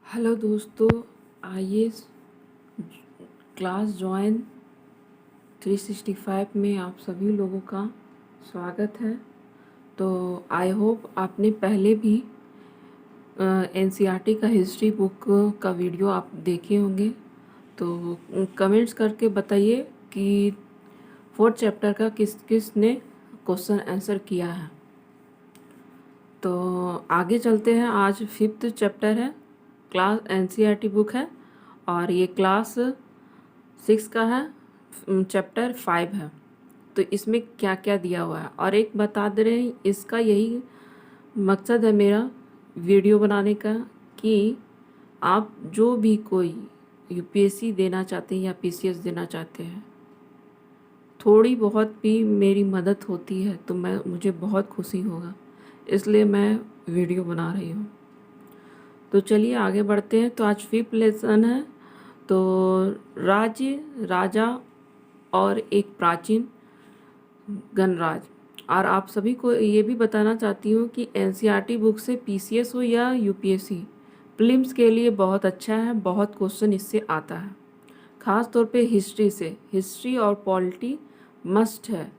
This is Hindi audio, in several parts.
हेलो दोस्तों, आइए क्लास जॉइन 365 में आप सभी लोगों का स्वागत है। तो आई होप आपने पहले भी एनसीईआरटी का हिस्ट्री बुक का वीडियो आप देखे होंगे। तो कमेंट्स करके बताइए कि फोर्थ चैप्टर का किस किस ने क्वेश्चन आंसर किया है। तो आगे चलते हैं। आज फिफ्थ चैप्टर है, क्लास एनसीईआरटी बुक है और ये क्लास 6 का है, चैप्टर 5 है। तो इसमें क्या क्या दिया हुआ है और एक बता दे रहे हैं, इसका यही मकसद है मेरा वीडियो बनाने का कि आप जो भी कोई यूपीएससी देना चाहते हैं या पीसीएस देना चाहते हैं, थोड़ी बहुत भी मेरी मदद होती है तो मुझे बहुत खुशी होगा, इसलिए मैं वीडियो बना रही हूँ। तो चलिए आगे बढ़ते हैं। तो आज फिफ्थ लेसन है, तो राज्य, राजा और एक प्राचीन गणराज। और आप सभी को ये भी बताना चाहती हूँ कि एनसीईआरटी बुक से पीसीएस हो या यूपीएससी, प्रीलिम्स के लिए बहुत अच्छा है, बहुत क्वेश्चन इससे आता है। ख़ास तौर पे हिस्ट्री से, हिस्ट्री और पॉलिटी मस्ट है,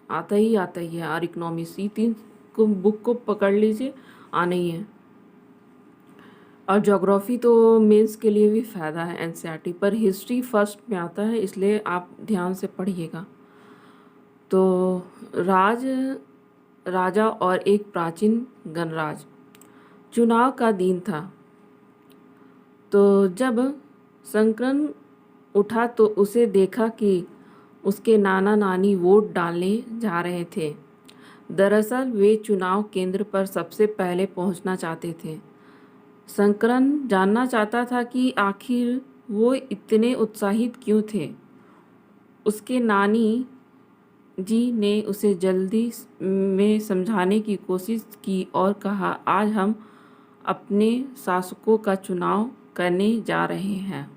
आता ही है। और इकोनॉमिक्स, ये तीन को बुक को पकड़ लीजिए, आना ही है। और ज्योग्राफी तो मेंस के लिए भी फ़ायदा है एनसीईआरटी, पर हिस्ट्री फर्स्ट में आता है, इसलिए आप ध्यान से पढ़िएगा। तो राजा और एक प्राचीन गणराज। चुनाव का दिन था, तो जब संक्रमण उठा तो उसे देखा कि उसके नाना नानी वोट डालने जा रहे थे। दरअसल वे चुनाव केंद्र पर सबसे पहले पहुंचना चाहते थे। संकरन जानना चाहता था कि आखिर वो इतने उत्साहित क्यों थे। उसके नानी जी ने उसे जल्दी में समझाने की कोशिश की और कहा, आज हम अपने शासकों का चुनाव करने जा रहे हैं।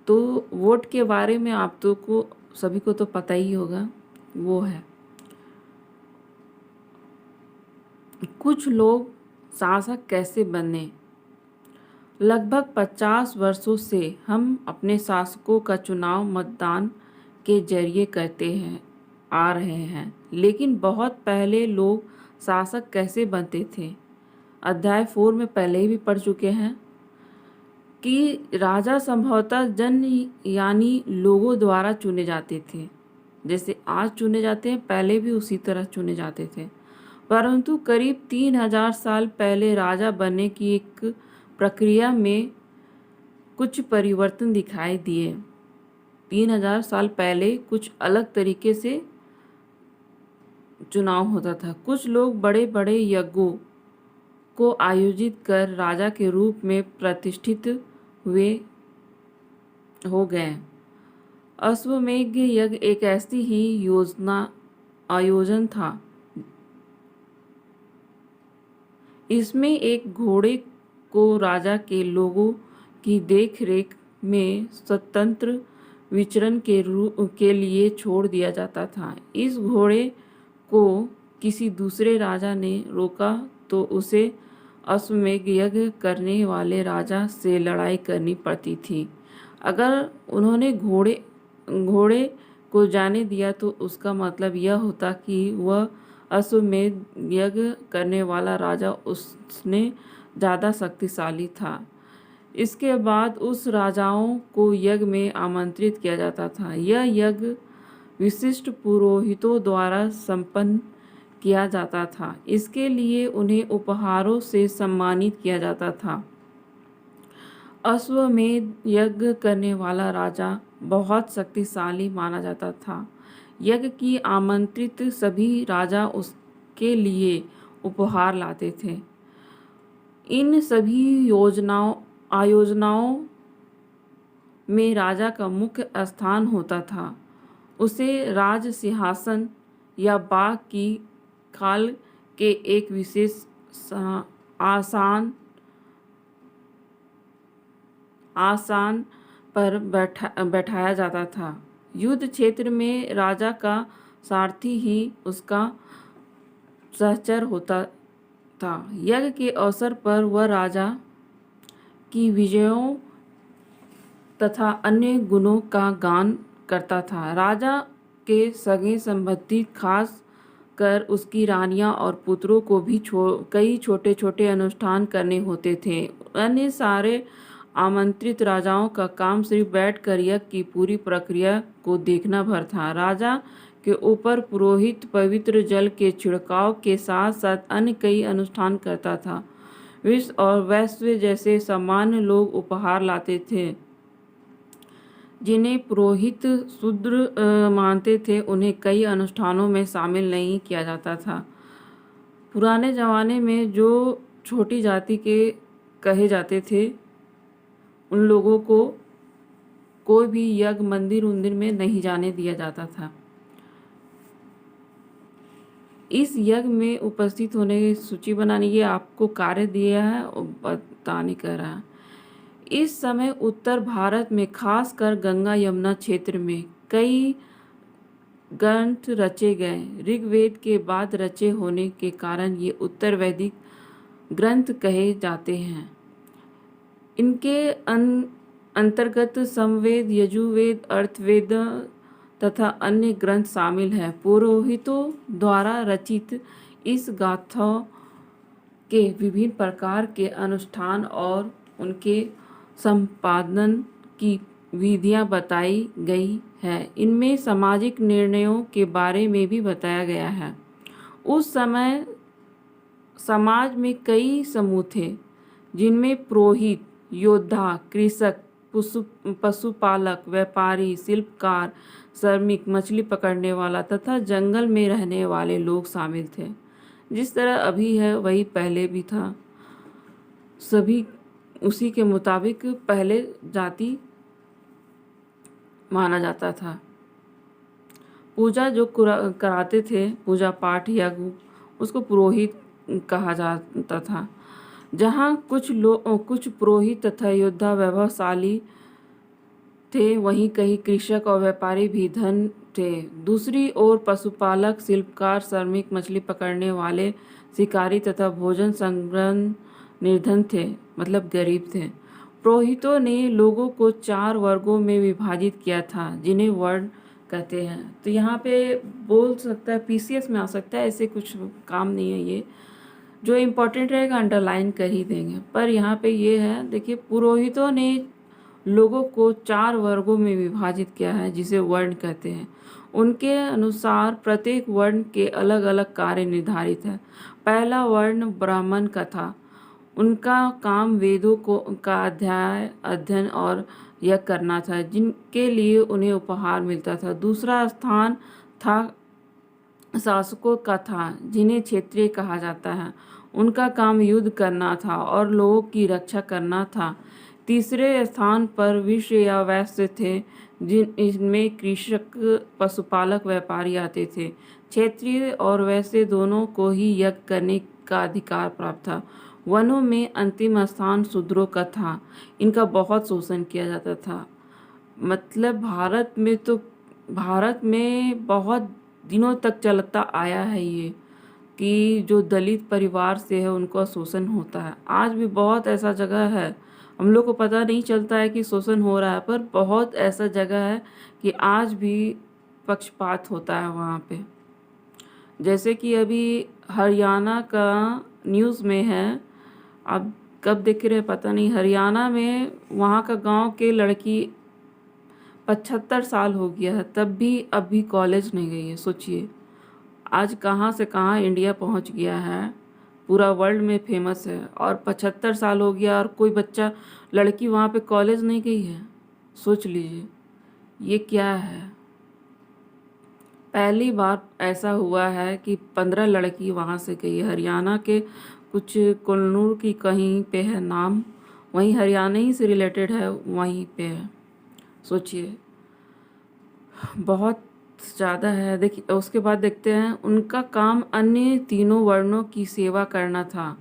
तो वोट के बारे में आप तो को सभी को तो पता ही होगा, वो है कुछ लोग शासक कैसे बने। लगभग 50 वर्षों से हम अपने शासकों का चुनाव मतदान के जरिए करते हैं आ रहे हैं, लेकिन बहुत पहले लोग शासक कैसे बनते थे, अध्याय 4 में पहले ही भी पढ़ चुके हैं कि राजा संभवतः जन यानी लोगों द्वारा चुने जाते थे। जैसे आज चुने जाते हैं, पहले भी उसी तरह चुने जाते थे। परंतु करीब 3000 साल पहले राजा बनने की एक प्रक्रिया में कुछ परिवर्तन दिखाई दिए। 3000 साल पहले कुछ अलग तरीके से चुनाव होता था। कुछ लोग बड़े बड़े यज्ञों को आयोजित कर राजा के रूप में प्रतिष्ठित हुए हो गए। अश्वमेध यज्ञ एक ऐसी ही आयोजन था। इसमें एक घोड़े को राजा के लोगों की देखरेख में स्वतंत्र विचरण के लिए छोड़ दिया जाता था। इस घोड़े को किसी दूसरे राजा ने रोका तो उसे अश्वमेध यज्ञ करने वाले राजा से लड़ाई करनी पड़ती थी। अगर उन्होंने घोड़े को जाने दिया तो उसका मतलब यह होता कि वह अश्वमेध यज्ञ करने वाला राजा उसने ज़्यादा शक्तिशाली था। इसके बाद उस राजाओं को यज्ञ में आमंत्रित किया जाता था। यह यज्ञ विशिष्ट पुरोहितों द्वारा संपन्न किया जाता था। इसके लिए उन्हें उपहारों से सम्मानित किया जाता था। अश्वमेध यज्ञ करने वाला राजा बहुत शक्तिशाली माना जाता था। यज्ञ की आमंत्रित सभी राजा उसके लिए उपहार लाते थे। इन सभी आयोजनाओं में राजा का मुख्य स्थान होता था। उसे राज सिंहासन या बाग की खाल के एक विशेष आसान पर बैठाया जाता था। युद्ध क्षेत्र में राजा का सारथी ही उसका सहचर होता था। यज्ञ के अवसर पर वह राजा की विजयों तथा अन्य गुणों का गान करता था। राजा के सगे संबंधी खास कर उसकी रानियां और पुत्रों को भी कई छोटे छोटे अनुष्ठान करने होते थे। अन्य सारे आमंत्रित राजाओं का काम सिर्फ बैठकर यज्ञ की पूरी प्रक्रिया को देखना भर था। राजा के ऊपर पुरोहित पवित्र जल के छिड़काव के साथ साथ अन्य कई अनुष्ठान करता था। विष और वैश्य जैसे सामान्य लोग उपहार लाते थे, जिन्हें पुरोहित शूद्र मानते थे, उन्हें कई अनुष्ठानों में शामिल नहीं किया जाता था। पुराने ज़माने में जो छोटी जाति के कहे जाते थे, उन लोगों को कोई भी यज्ञ मंदिर उंदिर में नहीं जाने दिया जाता था। इस यज्ञ में उपस्थित होने की सूची बनाने ये आपको कार्य दिया है और बताने कह रहा है। इस समय उत्तर भारत में खासकर गंगा यमुना क्षेत्र में कई ग्रंथ रचे गए। ऋग्वेद के बाद रचे होने के कारण ये उत्तर वैदिक ग्रंथ कहे जाते हैं। इनके अंतर्गत समवेद, यजुर्वेद, अर्थवेद तथा अन्य ग्रंथ शामिल हैं। पुरोहितों द्वारा रचित इस गाथा के विभिन्न प्रकार के अनुष्ठान और उनके संपादन की विधियां बताई गई है। इनमें सामाजिक निर्णयों के बारे में भी बताया गया है। उस समय समाज में कई समूह थे, जिनमें पुरोहित, योद्धा, कृषक, पशुपालक, व्यापारी, शिल्पकार, श्रमिक, मछली पकड़ने वाला तथा जंगल में रहने वाले लोग शामिल थे। जिस तरह अभी है वही पहले भी था। सभी उसी के मुताबिक पहले जाति माना जाता था। पूजा जो कराते थे, पूजा पाठ यज्ञ, उसको पुरोहित कहा जाता था। जहाँ कुछ पुरोहित तथा योद्धा वैभवशाली थे, वहीं कई कृषक और व्यापारी भी धन थे। दूसरी ओर पशुपालक, शिल्पकार, श्रमिक, मछली पकड़ने वाले, शिकारी तथा भोजन संग्रह निर्धन थे, मतलब गरीब थे। पुरोहितों ने लोगों को 4 वर्गों में विभाजित किया था, जिन्हें वर्ण कहते हैं। तो यहाँ पे बोल सकता है, पीसीएस में आ सकता है, ऐसे कुछ काम नहीं है। ये जो इम्पोर्टेंट रहेगा अंडरलाइन कर ही देंगे। पर यहाँ पे ये है, देखिए, पुरोहितों ने लोगों को 4 वर्गों में विभाजित किया है, जिसे वर्ण कहते हैं। उनके अनुसार प्रत्येक वर्ण के अलग अलग कार्य निर्धारित है। पहला वर्ण ब्राह्मण का था। उनका काम वेदों का अध्ययन और यज्ञ करना था, जिनके लिए उन्हें उपहार मिलता था। दूसरा स्थान था शासकों का था, जिन्हें क्षत्रिय कहा जाता है। उनका काम युद्ध करना था और लोगों की रक्षा करना था। तीसरे स्थान पर विश्व या वैश्य थे, जिनमें कृषक, पशुपालक, व्यापारी आते थे। क्षेत्रीय और वैश्य दोनों को ही यज्ञ करने का अधिकार प्राप्त था। वनों में अंतिम स्थान शूद्रों का था। इनका बहुत शोषण किया जाता था। मतलब भारत में बहुत दिनों तक चलता आया है ये, कि जो दलित परिवार से है उनको शोषण होता है। आज भी बहुत ऐसा जगह है, हम लोग को पता नहीं चलता है कि शोषण हो रहा है, पर बहुत ऐसा जगह है कि आज भी पक्षपात होता है वहाँ पे। जैसे कि अभी हरियाणा का न्यूज़ में है, आप कब देख रहे हैं पता नहीं। हरियाणा में वहाँ का गांव के लड़की 75 साल हो गया है, तब भी अभी कॉलेज नहीं गई है। सोचिए आज कहाँ से कहाँ इंडिया पहुँच गया है, पूरा वर्ल्ड में फेमस है, और 75 साल हो गया और कोई लड़की वहाँ पे कॉलेज नहीं गई है। सोच लीजिए ये क्या है। पहली बार ऐसा हुआ है कि 15 लड़की वहाँ से गई है। हरियाणा के कुछ कुल्लूर की कहीं पे है नाम, वहीं हरियाणा ही से रिलेटेड है, वहीं पे है। सोचिए बहुत ज़्यादा है। देखिए उसके बाद देखते हैं, उनका काम अन्य तीनों वर्णों की सेवा करना था,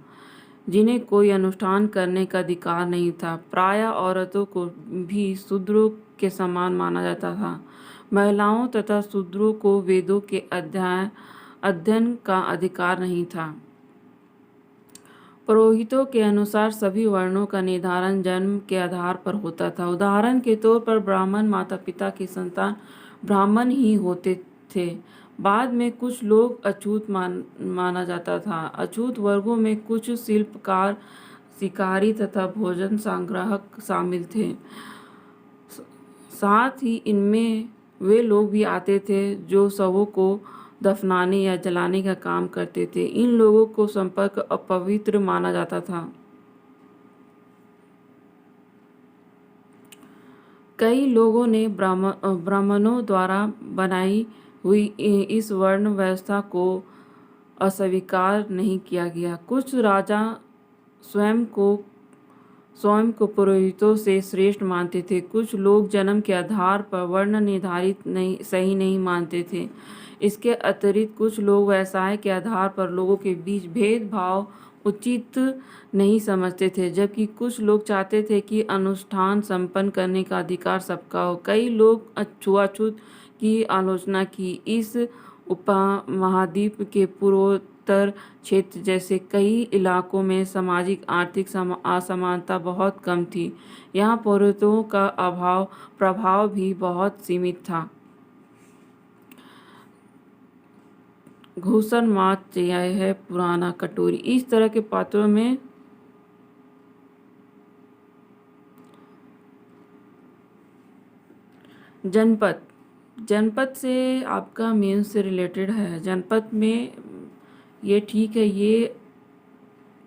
जिन्हें कोई अनुष्ठान करने का अधिकार नहीं था। प्रायः औरतों को भी शूद्रों के समान माना जाता था। महिलाओं तथा शूद्रों को वेदों के अध्ययन का अधिकार नहीं था। पुरोहितों के अनुसार सभी वर्णों का निर्धारण जन्म के आधार पर होता था। उदाहरण के तौर पर ब्राह्मण माता पिता की संतान ब्राह्मण ही होते थे। बाद में कुछ लोग अछूत माना जाता था। अछूत वर्गों में कुछ शिल्पकार, शिकारी तथा भोजन संग्राहक शामिल थे। साथ ही इनमें वे लोग भी आते थे जो शवों को दफनाने या जलाने का काम करते थे। इन लोगों को संपर्क अपवित्र माना जाता था। कई लोगों ने ब्राह्मणों द्वारा बनाई हुई इस वर्ण व्यवस्था को अस्वीकार नहीं किया गया। कुछ राजा स्वयं को पुरोहितों से श्रेष्ठ मानते थे। कुछ लोग जन्म के आधार पर वर्ण निर्धारित सही नहीं मानते थे। इसके अतिरिक्त कुछ लोग व्यवसाय के आधार पर लोगों के बीच भेदभाव उचित नहीं समझते थे, जबकि कुछ लोग चाहते थे कि अनुष्ठान संपन्न करने का अधिकार सबका हो। कई लोग छुआछूत की आलोचना की। इस उपमहाद्वीप के पूर्वोत्तर क्षेत्र जैसे कई इलाकों में सामाजिक आर्थिक असमानता बहुत कम थी। यहाँ पुरोहितों का प्रभाव भी बहुत सीमित था। घूसन माच यह है पुराना कटोरी। इस तरह के पात्रों में जनपद से आपका मेंस से रिलेटेड है। जनपद में ये ठीक है, ये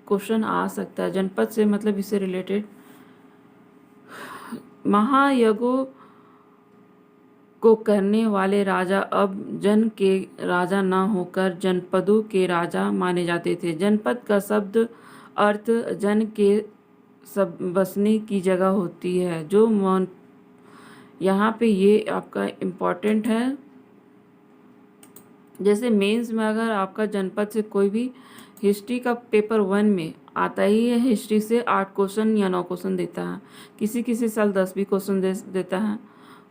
क्वेश्चन आ सकता है। जनपद से मतलब इससे रिलेटेड महायज्ञों को करने वाले राजा अब जन के राजा न होकर जनपदों के राजा माने जाते थे। जनपद का शब्द अर्थ जन के सब बसने की जगह होती है। जो यहाँ पे ये आपका इम्पोर्टेंट है। जैसे मेंस में अगर आपका जनपद से कोई भी हिस्ट्री का पेपर 1 में आता ही है, हिस्ट्री से 8 क्वेश्चन या 9 क्वेश्चन देता है, किसी साल 10 भी क्वेश्चन देता है।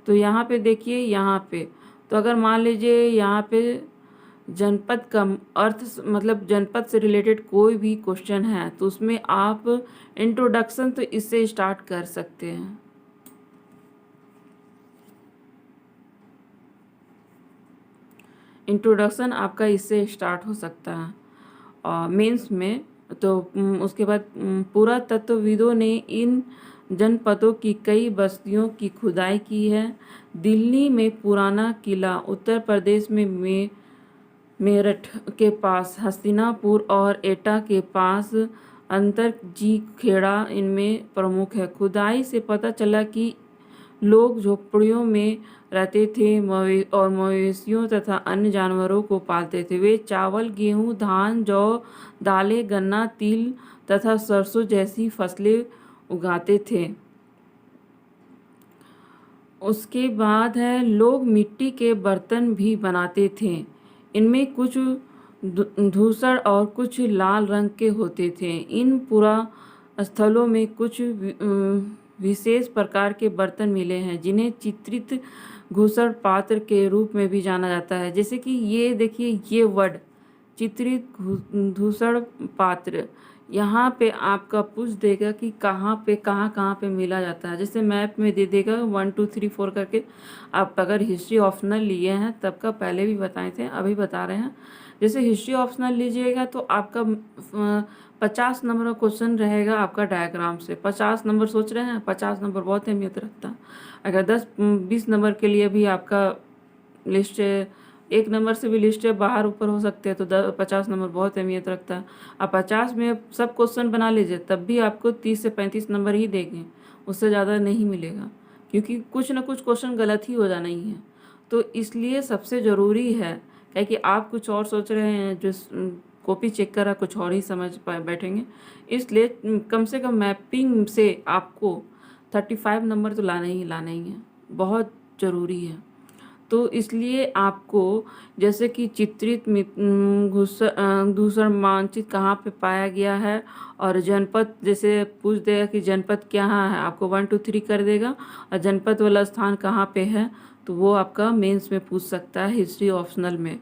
तो यहाँ पे देखिए, यहाँ पे तो अगर मान लीजिए यहाँ पे जनपद का अर्थ मतलब जनपद से रिलेटेड कोई भी क्वेश्चन है तो उसमें आप इंट्रोडक्शन तो इससे स्टार्ट कर सकते हैं। इंट्रोडक्शन आपका इससे स्टार्ट हो सकता है और मेंस में। तो उसके बाद पुरातत्वविदों ने इन जनपदों की कई बस्तियों की खुदाई की है। दिल्ली में पुराना किला, उत्तर प्रदेश में मेरठ के पास हस्तिनापुर और एटा के पास अंतरजी खेड़ा इनमें प्रमुख है। खुदाई से पता चला कि लोग झोपड़ियों में रहते थे और मवेशियों तथा अन्य जानवरों को पालते थे। वे चावल, गेहूं, धान, जौ, दालें, गन्ना, तिल तथा सरसों जैसी फसलें उगाते थे। उसके बाद है लोग मिट्टी के बर्तन भी बनाते थे। इनमें कुछ धूसर और कुछ लाल रंग के होते थे। इन पुरा-स्थलों में कुछ विशेष प्रकार के बर्तन मिले हैं जिन्हें चित्रित घूसर पात्र के रूप में भी जाना जाता है। जैसे कि ये देखिए, ये वर्ड चित्रित धूसर पात्र, यहाँ पे आपका पूछ देगा कि कहाँ पे मिला जाता है। जैसे मैप में दे देगा 1 2 3 4 करके। आप अगर हिस्ट्री ऑप्शनल लिए हैं तब का पहले भी बताए थे, अभी बता रहे हैं। जैसे हिस्ट्री ऑप्शनल लीजिएगा तो आपका 50 नंबर का क्वेश्चन रहेगा आपका डायग्राम से। 50 नंबर सोच रहे हैं, 50 नंबर बहुत अहमियत रखता है। अगर 10-20 नंबर के लिए भी आपका लिस्ट 1 नंबर से भी लिस्ट बाहर ऊपर हो सकते हैं तो 50 नंबर बहुत अहमियत रखता है। आप 50 में सब क्वेश्चन बना लीजिए तब भी आपको 30 से 35 नंबर ही देंगे, उससे ज़्यादा नहीं मिलेगा, क्योंकि कुछ ना कुछ क्वेश्चन गलत ही हो जाना ही है। तो इसलिए सबसे ज़रूरी है कि आप कुछ और सोच रहे हैं, जो कॉपी चेक करा कुछ और ही समझ बैठेंगे। इसलिए कम से कम मैपिंग से आपको 35 नंबर तो लाना ही है, बहुत ज़रूरी है। तो इसलिए आपको जैसे कि चित्रित धूसर मानचित्र कहाँ पे पाया गया है और जनपद जैसे पूछ देगा कि जनपद कहाँ है, आपको 1 2 3 कर देगा और जनपद वाला स्थान कहाँ पे है तो वो आपका मेंस में पूछ सकता है हिस्ट्री ऑप्शनल में।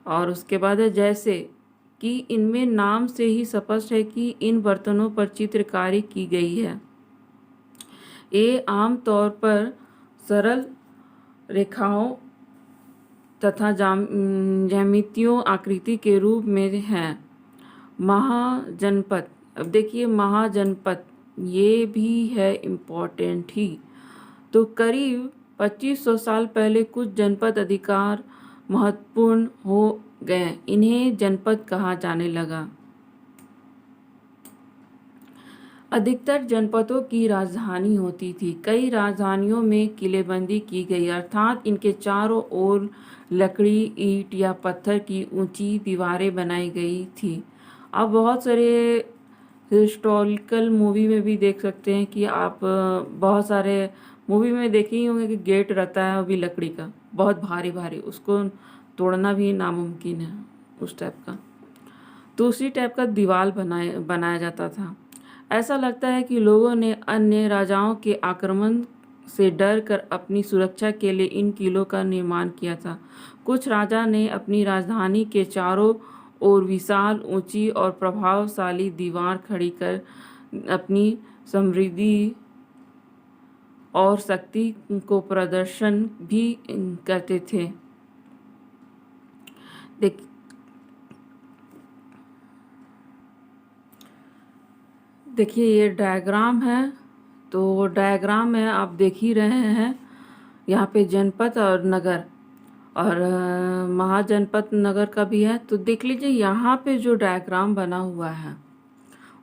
और उसके बाद है जैसे कि इनमें नाम से ही स्पष्ट है कि इन बर्तनों पर चित्रकारी की गई है। ये आम तौर पर सरल रेखाओं तथा ज्यामितीयों आकृति के रूप में है। महाजनपद, अब देखिए महाजनपद ये भी है इम्पोर्टेंट ही। तो करीब 2500 साल पहले कुछ जनपद अधिकार महत्वपूर्ण हो गए, इन्हें जनपद कहा जाने लगा। अधिकतर जनपदों की राजधानी होती थी। कई राजधानियों में किलेबंदी की गई, अर्थात इनके चारों ओर लकड़ी, ईंट या पत्थर की ऊंची दीवारें बनाई गई थी। आप बहुत सारे हिस्टोरिकल मूवी में भी देख सकते हैं कि आप बहुत सारे मूवी में देखे ही होंगे कि गेट रहता है वो भी लकड़ी का, बहुत भारी भारी, उसको तोड़ना भी नामुमकिन है उस टाइप का। तो उसी टाइप का दीवार बनाया जाता था। ऐसा लगता है कि लोगों ने अन्य राजाओं के आक्रमण से डर कर अपनी सुरक्षा के लिए इन किलों का निर्माण किया था। कुछ राजा ने अपनी राजधानी के चारों ओर विशाल, ऊंची और प्रभावशाली दीवार खड़ी कर अपनी समृद्धि और शक्ति को प्रदर्शन भी करते थे। देख देखिए ये डायग्राम है। तो डायग्राम में आप देख ही रहे हैं, यहाँ पे जनपद और नगर, और महाजनपद नगर का भी है। तो देख लीजिए यहाँ पे जो डायग्राम बना हुआ है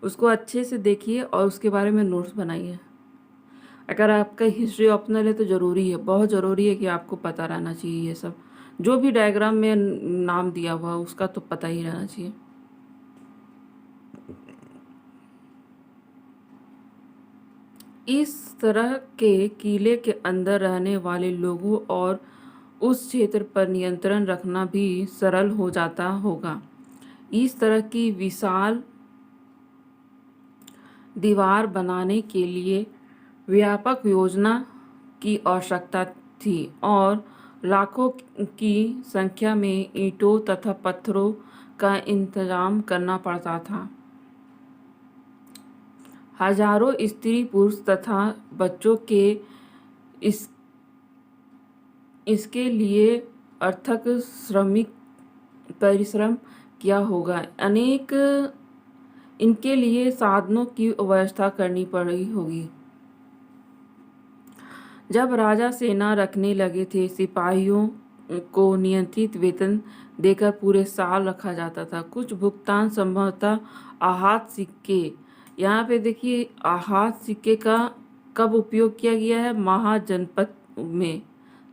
उसको अच्छे से देखिए और उसके बारे में नोट्स बनाइए। अगर आपका हिस्ट्री ऑप्शनल है तो ज़रूरी है, बहुत ज़रूरी है कि आपको पता रहना चाहिए। ये सब जो भी डायग्राम में नाम दिया हुआ उसका तो पता ही रहना चाहिए। इस तरह के किले के अंदर रहने वाले लोगों और उस क्षेत्र पर नियंत्रण रखना भी सरल हो जाता होगा। इस तरह की विशाल दीवार बनाने के लिए व्यापक योजना की आवश्यकता थी और लाखों की संख्या में ईंटों तथा पत्थरों का इंतजाम करना पड़ता था। हजारों स्त्री, पुरुष तथा बच्चों के इसके लिए अथक श्रमिक परिश्रम किया होगा। अनेक इनके लिए साधनों की व्यवस्था करनी पड़ी होगी। जब राजा सेना रखने लगे थे, सिपाहियों को नियंत्रित वेतन देकर पूरे साल रखा जाता था। कुछ भुगतान संभवतः आहत सिक्के, यहाँ पे देखिए आहत सिक्के का कब उपयोग किया गया है, महाजनपद में,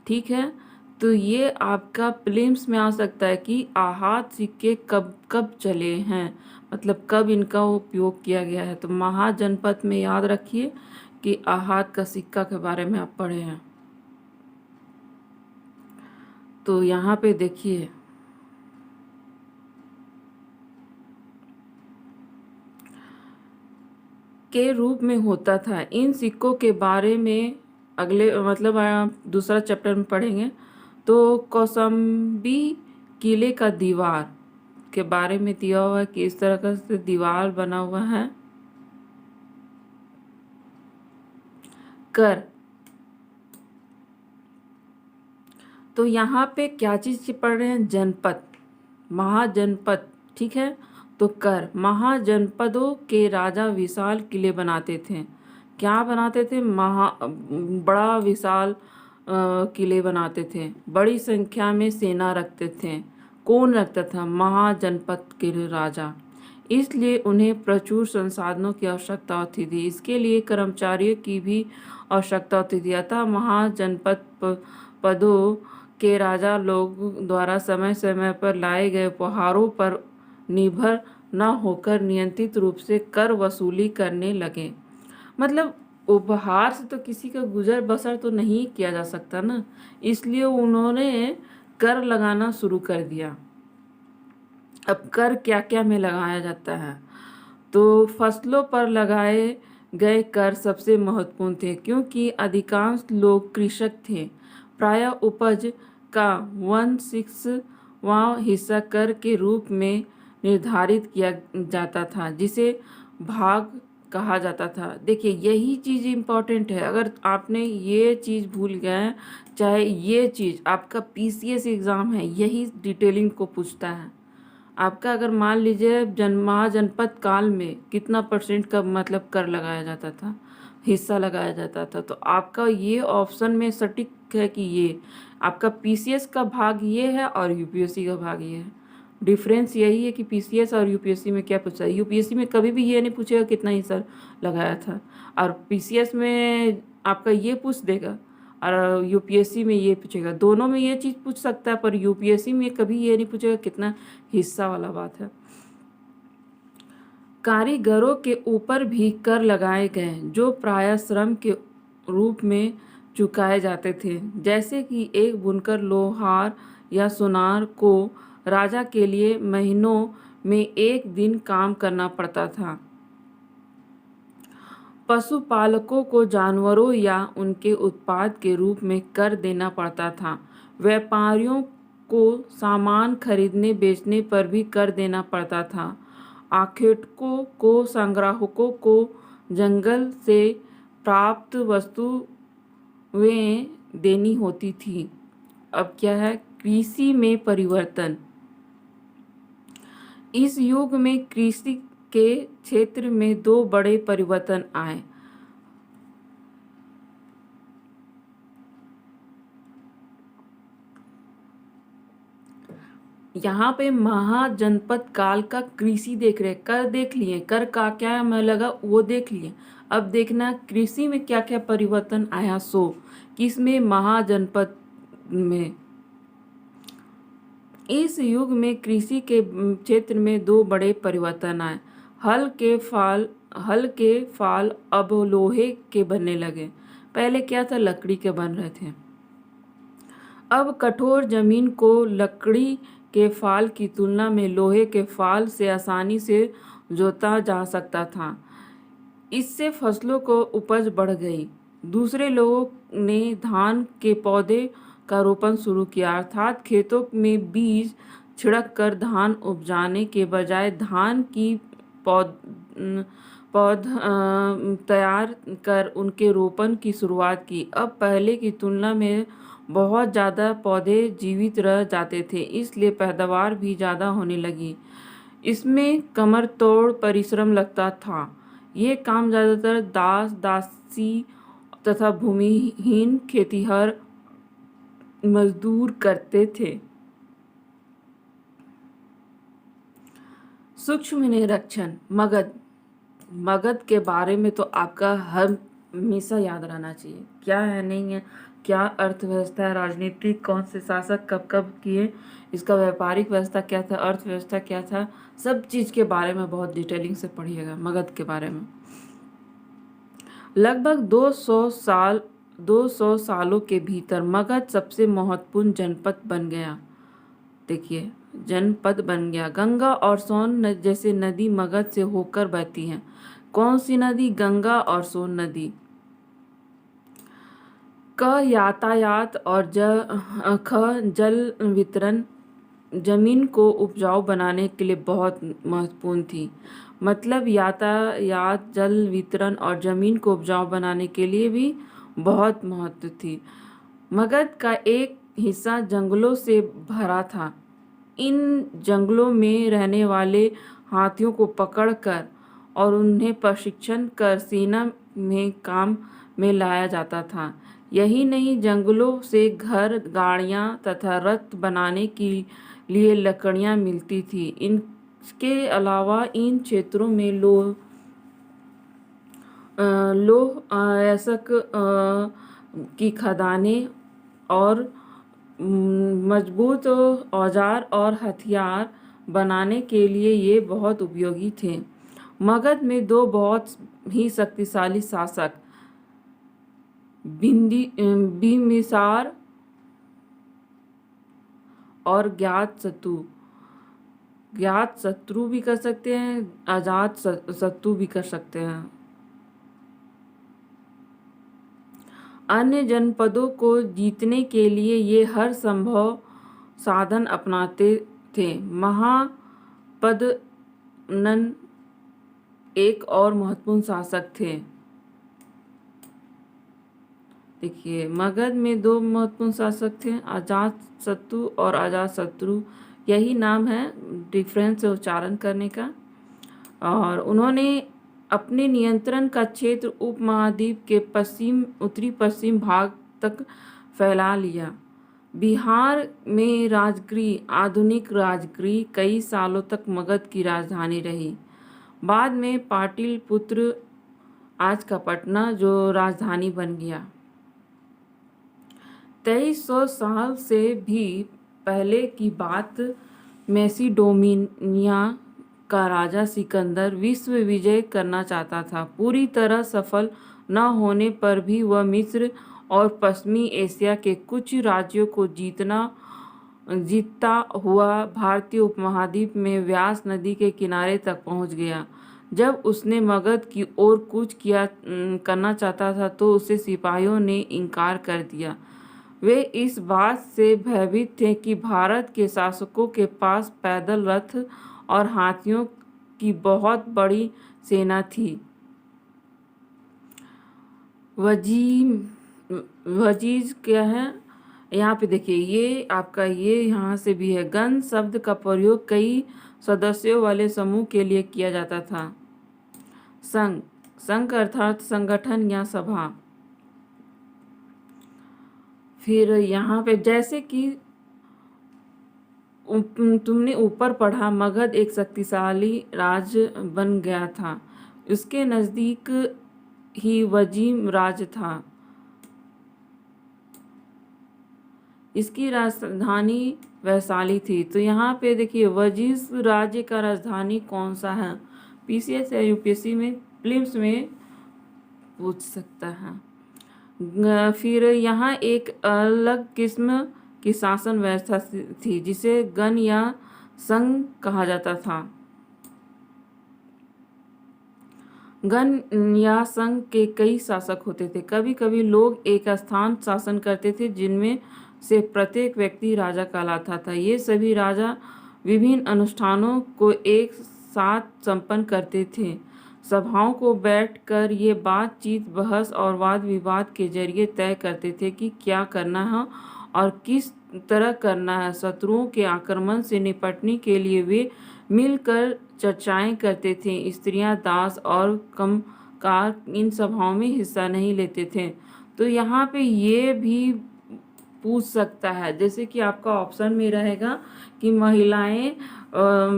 ठीक है। तो ये आपका प्रीलिम्स में आ सकता है कि आहत सिक्के कब कब चले हैं, मतलब कब इनका उपयोग किया गया है। तो महाजनपद में याद रखिए कि आहत का सिक्का के बारे में आप पढ़े हैं। तो यहाँ पे देखिए के रूप में होता था। इन सिक्कों के बारे में अगले मतलब दूसरा चैप्टर में पढ़ेंगे। तो कौशाम्बी किले का दीवार के बारे में दिया हुआ है कि इस तरह का से दीवार बना हुआ है। कर, तो यहाँ पे क्या चीज़ पढ़ रहे हैं, जनपद, महाजनपद, ठीक है। तो कर, महाजनपदों के राजा विशाल किले बनाते थे। क्या बनाते थे, बड़ा विशाल किले बनाते थे। बड़ी संख्या में सेना रखते थे। कौन रखता था, महाजनपद के राजा। इसलिए उन्हें प्रचुर संसाधनों की आवश्यकता होती थी। इसके लिए कर्मचारियों की भी आवश्यकता होती थी। अतः महाजनपद पदों के राजा लोग द्वारा समय समय पर लाए गए उपहारों पर निर्भर न होकर नियंत्रित रूप से कर वसूली करने लगे। मतलब उपहार से तो किसी का गुजर बसर तो नहीं किया जा सकता ना, इसलिए उन्होंने कर लगाना शुरू कर दिया। अब कर क्या क्या में लगाया जाता है, तो फसलों पर लगाए गए कर सबसे महत्वपूर्ण थे, क्योंकि अधिकांश लोग कृषक थे। प्रायः उपज का 1/6वां हिस्सा कर के रूप में निर्धारित किया जाता था, जिसे भाग कहा जाता था। देखिए यही चीज़ इम्पॉर्टेंट है। अगर आपने ये चीज़ भूल गए हैं, चाहे ये चीज़ आपका पीसीएस एग्ज़ाम है यही डिटेलिंग को पूछता है। आपका अगर मान लीजिए महाजनपद काल में कितना परसेंट का मतलब कर लगाया जाता था, हिस्सा लगाया जाता था, तो आपका ये ऑप्शन में सटीक है कि ये आपका पीसीएस का भाग ये है और यूपीएससी का भाग ये है। डिफरेंस यही है कि पीसीएस और यूपीएससी में क्या पूछा है। यूपीएससी में कभी भी ये नहीं पूछेगा कितना हिस्सा लगाया था, और पीसीएस में आपका ये पूछ देगा और यूपीएससी में ये पूछेगा। दोनों में ये चीज़ पूछ सकता है, पर यूपीएससी में कभी ये नहीं पूछेगा कितना हिस्सा वाला बात है। कारीगरों के ऊपर भी कर लगाए गए जो प्रायः श्रम के रूप में चुकाए जाते थे, जैसे कि एक बुनकर लोहार या सुनार को राजा के लिए महीनों में एक दिन काम करना पड़ता था। पशुपालकों को जानवरों या उनके उत्पाद के रूप में कर देना पड़ता था। व्यापारियों को सामान खरीदने बेचने पर भी कर देना पड़ता था। आखेटकों को संग्राहकों को जंगल से प्राप्त वस्तुएं देनी होती थी। अब क्या है, कृषि में परिवर्तन। इस युग में कृषि के क्षेत्र में दो बड़े परिवर्तन आए। यहाँ पे महाजनपद काल का कृषि देख रहे, कर देख लिए, कर का क्या मैं लगा वो देख लिए। अब देखना कृषि में क्या क्या परिवर्तन आया। सो किसमें, महाजनपद में। इस युग में कृषि के क्षेत्र में दो बड़े परिवर्तन आए। हल के फाल अब लोहे के बनने लगे। पहले क्या था, लकड़ी के बन रहे थे। अब कठोर जमीन को लकड़ी के फाल की तुलना में लोहे के फाल से आसानी से जोता जा सकता था। इससे फसलों को उपज बढ़ गई। दूसरे लोगों ने धान के पौधे का रोपण शुरू किया, अर्थात खेतों में बीज छिड़क कर धान उपजाने के बजाय धान की पौध पौध तैयार कर उनके रोपण की शुरुआत की। अब पहले की तुलना में बहुत ज़्यादा पौधे जीवित रह जाते थे, इसलिए पैदावार भी ज़्यादा होने लगी। इसमें कमर तोड़ परिश्रम लगता था। ये काम ज़्यादातर दास दासी तथा भूमिहीन खेतिहर मजदूर करते थे। सूक्ष्म निरीक्षण। मगध के बारे में तो आपका हमेशा याद रहना चाहिए, क्या है नहीं है, क्या अर्थव्यवस्था है, राजनीति, कौन से शासक कब कब किए, इसका व्यापारिक व्यवस्था क्या था, अर्थव्यवस्था क्या था, सब चीज़ के बारे में बहुत डिटेलिंग से पढ़िएगा मगध के बारे में। लगभग 200 सालों के भीतर मगध सबसे महत्वपूर्ण जनपद बन गया। देखिए जनपद बन गया। गंगा और सोन जैसे नदी मगध से होकर बहती हैं। कौन सी नदी, गंगा और सोन नदी। क यातायात और जल वितरण जमीन को उपजाऊ बनाने के लिए बहुत महत्वपूर्ण थी। मतलब यातायात, जल वितरण और जमीन को उपजाऊ बनाने के लिए भी बहुत महत्व थी। मगध का एक हिस्सा जंगलों से भरा था। इन जंगलों में रहने वाले हाथियों को पकड़कर और उन्हें प्रशिक्षण कर सेना में काम में लाया जाता था। यही नहीं, जंगलों से घर, गाड़ियाँ तथा रथ बनाने के लिए लकड़ियाँ मिलती थी। इनके अलावा इन क्षेत्रों में लोह अयस्क की खदानें और मजबूत औजार और हथियार बनाने के लिए ये बहुत उपयोगी थे। मगध में दो बहुत ही शक्तिशाली शासक बिंबिसार और ज्ञात शत्रु भी कर सकते हैं, अजात शत्रु भी कर सकते हैं। अन्य जनपदों को जीतने के लिए ये हर संभव साधन अपनाते थे। पद्मनन एक और महत्वपूर्ण शासक थे। देखिए, मगध में दो महत्वपूर्ण शासक थे, अजातशत्रु और अजातशत्रु, यही नाम है, डिफरेंस उच्चारण करने का। और उन्होंने अपने नियंत्रण का क्षेत्र उपमहाद्वीप के उत्तरी पश्चिम भाग तक फैला लिया। बिहार में राजगृह, आधुनिक राजगृह, कई सालों तक मगध की राजधानी रही। बाद में पाटलिपुत्र, आज का पटना, जो राजधानी बन गया। 2300 साल से भी पहले की बात, मैसिडोनिया का राजा सिकंदर विश्व विजय करना चाहता था। पूरी तरह सफल न होने पर भी वह मिस्र और पश्चिमी एशिया के कुछ राज्यों को जीतता हुआ भारतीय उपमहाद्वीप में व्यास नदी के किनारे तक पहुंच गया। जब उसने मगध की ओर कूच करना चाहता था तो उसे सिपाहियों ने इनकार कर दिया। वे इस बात से भयभीत थे कि भारत के शासकों के पास पैदल रथ और हाथियों की बहुत बड़ी सेना थी। वजीज क्या है, यहाँ पे देखिए, ये आपका ये यहाँ से भी है। गण शब्द का प्रयोग कई सदस्यों वाले समूह के लिए किया जाता था। संघ अर्थात संगठन या सभा। फिर यहाँ पे जैसे कि तुमने ऊपर पढ़ा, मगध एक शक्तिशाली राज्य बन गया था। उसके नजदीक ही वजीम राज्य था। इसकी राजधानी वैशाली थी। तो यहाँ पे देखिए, वजीज राज्य का राजधानी कौन सा है, पीसीएस या यूपीएससी में प्रीलिम्स में पूछ सकता है। फिर यहाँ एक अलग किस्म की शासन व्यवस्था थी जिसे गण या संघ कहा जाता था। गण या संघ के कई शासक होते थे। कभी कभी लोग एक स्थान शासन करते थे जिनमें से प्रत्येक व्यक्ति राजा कहलाता था। ये सभी राजा विभिन्न अनुष्ठानों को एक साथ संपन्न करते थे। सभाओं को बैठकर ये बातचीत, बहस और वाद विवाद के जरिए तय करते थे कि क्या करना है और किस तरह करना है। शत्रुओं के आक्रमण से निपटने के लिए वे मिलकर चर्चाएं करते थे। स्त्रियां, दास और कामगार इन सभाओं में हिस्सा नहीं लेते थे। तो यहाँ पे ये भी पूछ सकता है, जैसे कि आपका ऑप्शन में रहेगा कि महिलाएं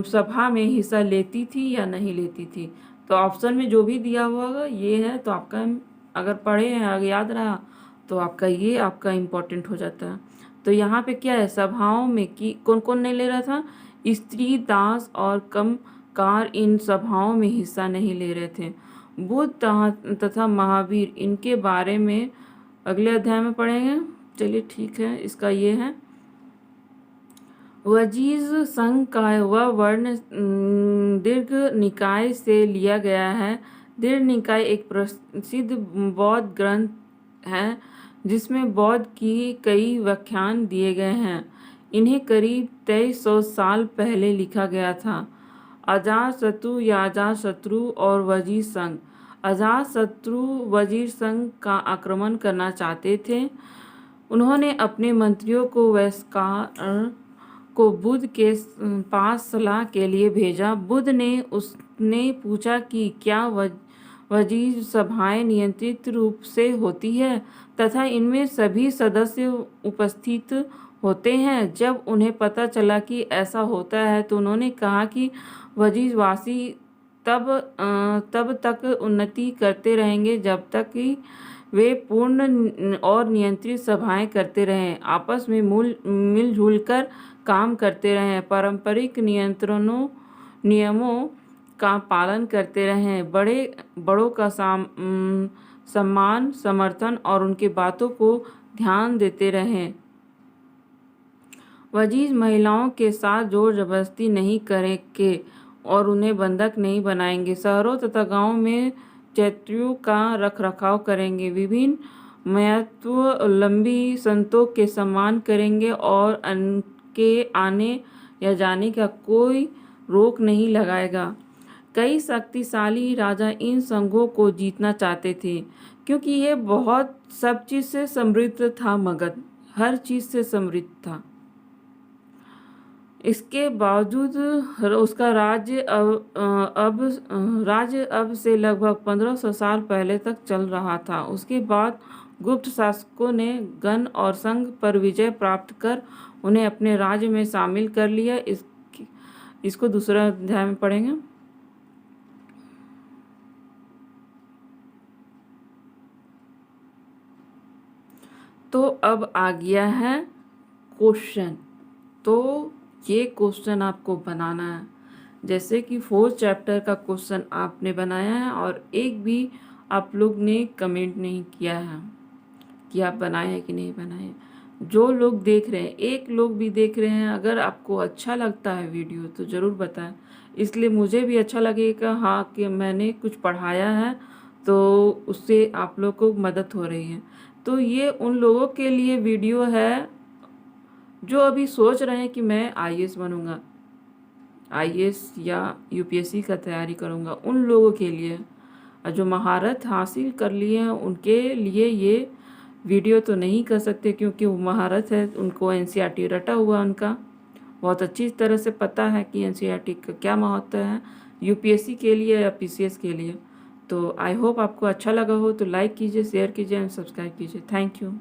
सभा में हिस्सा लेती थी या नहीं लेती थी। तो ऑप्शन में जो भी दिया हुआ होगा ये है, तो आपका अगर पढ़े हैं, अगर याद रहा तो आपका ये आपका इम्पोर्टेंट हो जाता है। तो यहाँ पे क्या है, सभाओं में कि कौन कौन नहीं ले रहा था, स्त्री, दास और कामगार इन सभाओं में हिस्सा नहीं ले रहे थे। बुद्ध तथा महावीर, इनके बारे में अगले अध्याय में पढ़ेंगे। चलिए ठीक है, इसका ये है, वजीज संघ का वह वर्ण दीर्घ निकाय से लिया गया है। दीर्घ निकाय एक प्रसिद्ध बौद्ध ग्रंथ है जिसमें बौद्ध की कई व्याख्यान दिए गए हैं। इन्हें करीब 2300 साल पहले लिखा गया था। अजातशत्रु या अजातशत्रु और वजीर संघ। अजातशत्रु वजीर संघ का आक्रमण करना चाहते थे। उन्होंने अपने मंत्रियों को वैश्कार को बुद्ध के पास सलाह के लिए भेजा। बुद्ध ने उसने पूछा कि क्या वजीर सभाएं नियंत्रित रूप से होती है तथा इनमें सभी सदस्य उपस्थित होते हैं। जब उन्हें पता चला कि ऐसा होता है तो उन्होंने कहा कि वजीरवासी तब तक उन्नति करते रहेंगे जब तक कि वे पूर्ण और नियंत्रित सभाएं करते रहें, आपस में मिलजुल कर काम करते रहें, पारंपरिक नियमों का पालन करते रहें, बड़ों का सम्मान, समर्थन और उनकी बातों को ध्यान देते रहें। वजीर महिलाओं के साथ जोर जबरदस्ती नहीं करेंगे और उन्हें बंधक नहीं बनाएंगे। शहरों तथा गांवों में चैत्यों का रखरखाव करेंगे। विभिन्न महत्वावलंबी संतों के सम्मान करेंगे और उनके आने या जाने का कोई रोक नहीं लगाएगा। कई शक्तिशाली राजा इन संघों को जीतना चाहते थे क्योंकि ये बहुत सब चीज़ से समृद्ध था, मगध हर चीज़ से समृद्ध था। इसके बावजूद उसका राज्य अब से लगभग 1500 साल पहले तक चल रहा था। उसके बाद गुप्त शासकों ने गण और संघ पर विजय प्राप्त कर उन्हें अपने राज्य में शामिल कर लिया। इसको दूसरा अध्याय में पढ़ेंगे। तो अब आ गया है क्वेश्चन। तो ये क्वेश्चन आपको बनाना है, जैसे कि 4th चैप्टर का क्वेश्चन आपने बनाया है और एक भी आप लोग ने कमेंट नहीं किया है कि आप बनाए हैं कि नहीं बनाए। जो लोग देख रहे हैं, एक लोग भी देख रहे हैं, अगर आपको अच्छा लगता है वीडियो तो ज़रूर बताएं, इसलिए मुझे भी अच्छा लगेगा हाँ कि मैंने कुछ पढ़ाया है तो उससे आप लोग को मदद हो रही है। तो ये उन लोगों के लिए वीडियो है जो अभी सोच रहे हैं कि मैं आईएएस बनूंगा, आईएएस या यूपीएससी का तैयारी करूंगा, उन लोगों के लिए। और जो महारत हासिल कर लिए हैं उनके लिए ये वीडियो तो नहीं कर सकते क्योंकि वो महारत है, उनको एनसीईआरटी रटा हुआ, उनका बहुत अच्छी तरह से पता है कि एनसीईआरटी का क्या महत्व है यूपीएससी के लिए या पीसीएस के लिए। तो आई होप आपको अच्छा लगा हो तो लाइक कीजिए, शेयर कीजिए एंड सब्सक्राइब कीजिए। Thank you.